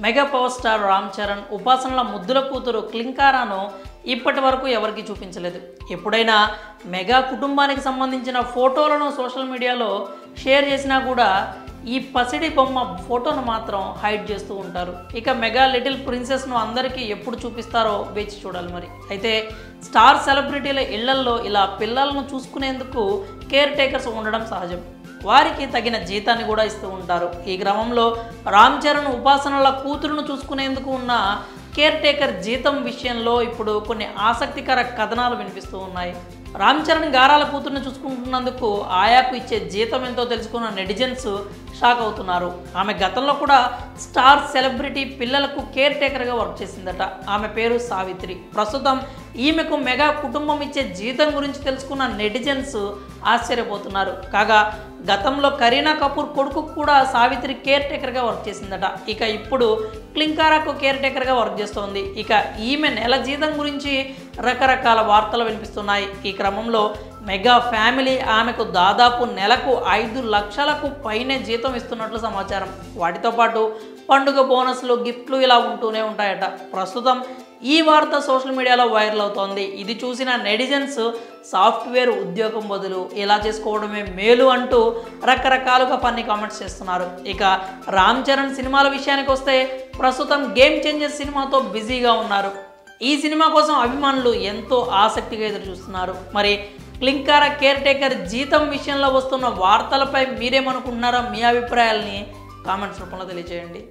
Mega power star Ram Charan ఉపాసనల ముద్దుల కూతురు క్లింకారాను ఇప్పటి వరకు ఎవరికి చూపించలేదు. ఎప్పుడైనా మెగా కుటుంబానికి సంబంధించిన ఫోటోలను సోషల్ మీడియాలో షేర్ చేసినా కూడా ఈ పసిడి బొమ్మ ఫోటోను మాత్రం హైడ్ చేస్తూ ఉంటారు. ఇక మెగా లిటిల్ ప్రిన్సెస్ను అందరికీ ఎప్పుడు చూపిస్తారో వేచి చూడాలి. మరి అయితే స్టార్ సెలబ్రిటీల ఇళ్లల్లో ఇలా పిల్లలను చూసుకునేందుకు కేర్ టేకర్స్ ఉండడం సహజం. వారికి తగిన జీతాన్ని కూడా ఇస్తూ ఉంటారు. ఈ క్రమంలో రామ్ చరణ్ ఉపాసనల కూతురును చూసుకునేందుకు ఉన్న కేర్ టేకర్ జీతం విషయంలో ఇప్పుడు కొన్ని ఆసక్తికర కథనాలు వినిపిస్తూ ఉన్నాయి. రామ్ చరణ్ గారాల కూతురుని చూసుకుంటున్నందుకు ఆయాకు ఇచ్చే జీతం ఎంతో తెలుసుకున్న నెటిజన్స్ షాక్ అవుతున్నారు. ఆమె గతంలో కూడా స్టార్ సెలబ్రిటీ పిల్లలకు కేర్ టేకర్గా వర్క్ చేసిందట. ఆమె పేరు సావిత్రి. ప్రస్తుతం ఈమెకు మెగా కుటుంబం ఇచ్చే జీతం గురించి తెలుసుకున్న నెటిజన్స్ ఆశ్చర్యపోతున్నారు. కాగా గతంలో కరీనా కపూర్ కొడుకు కూడా సావిత్రి కేర్ టేకర్గా వర్క్ చేసిందట. ఇక ఇప్పుడు క్లింకారాకు కేర్ టేకర్గా వర్క్ చేస్తోంది. ఇక ఈమె నెల జీతం గురించి రకరకాల వార్తలు వినిపిస్తున్నాయి. ఈ క్రమంలో మెగా ఫ్యామిలీ ఆమెకు దాదాపు నెలకు 5 లక్షలకు పైనే జీతం ఇస్తున్నట్లు సమాచారం. వాటితో పాటు పండుగ బోనస్లు, గిఫ్ట్లు ఇలా ఉంటూనే ఉంటాయట. ప్రస్తుతం ఈ వార్త సోషల్ మీడియాలో వైరల్ అవుతోంది. ఇది చూసిన నెటిజన్స్ సాఫ్ట్వేర్ ఉద్యోగం బదులు ఇలా చేసుకోవడమే మేలు అంటూ రకరకాలుగా ఫన్నీ కామెంట్స్ చేస్తున్నారు. ఇక రామ్ చరణ్ సినిమాల విషయానికి వస్తే ప్రస్తుతం గేమ్ చేంజర్ సినిమాతో బిజీగా ఉన్నారు. ఈ సినిమా కోసం అభిమానులు ఎంతో ఆసక్తిగా ఎదురు చూస్తున్నారు. మరి క్లింకారా కేర్ టేకర్ జీతం విషయంలో వస్తున్న వార్తలపై మీరేమనుకుంటున్నారో మీ అభిప్రాయాల్ని కామెంట్స్ రూపంలో తెలియజేయండి.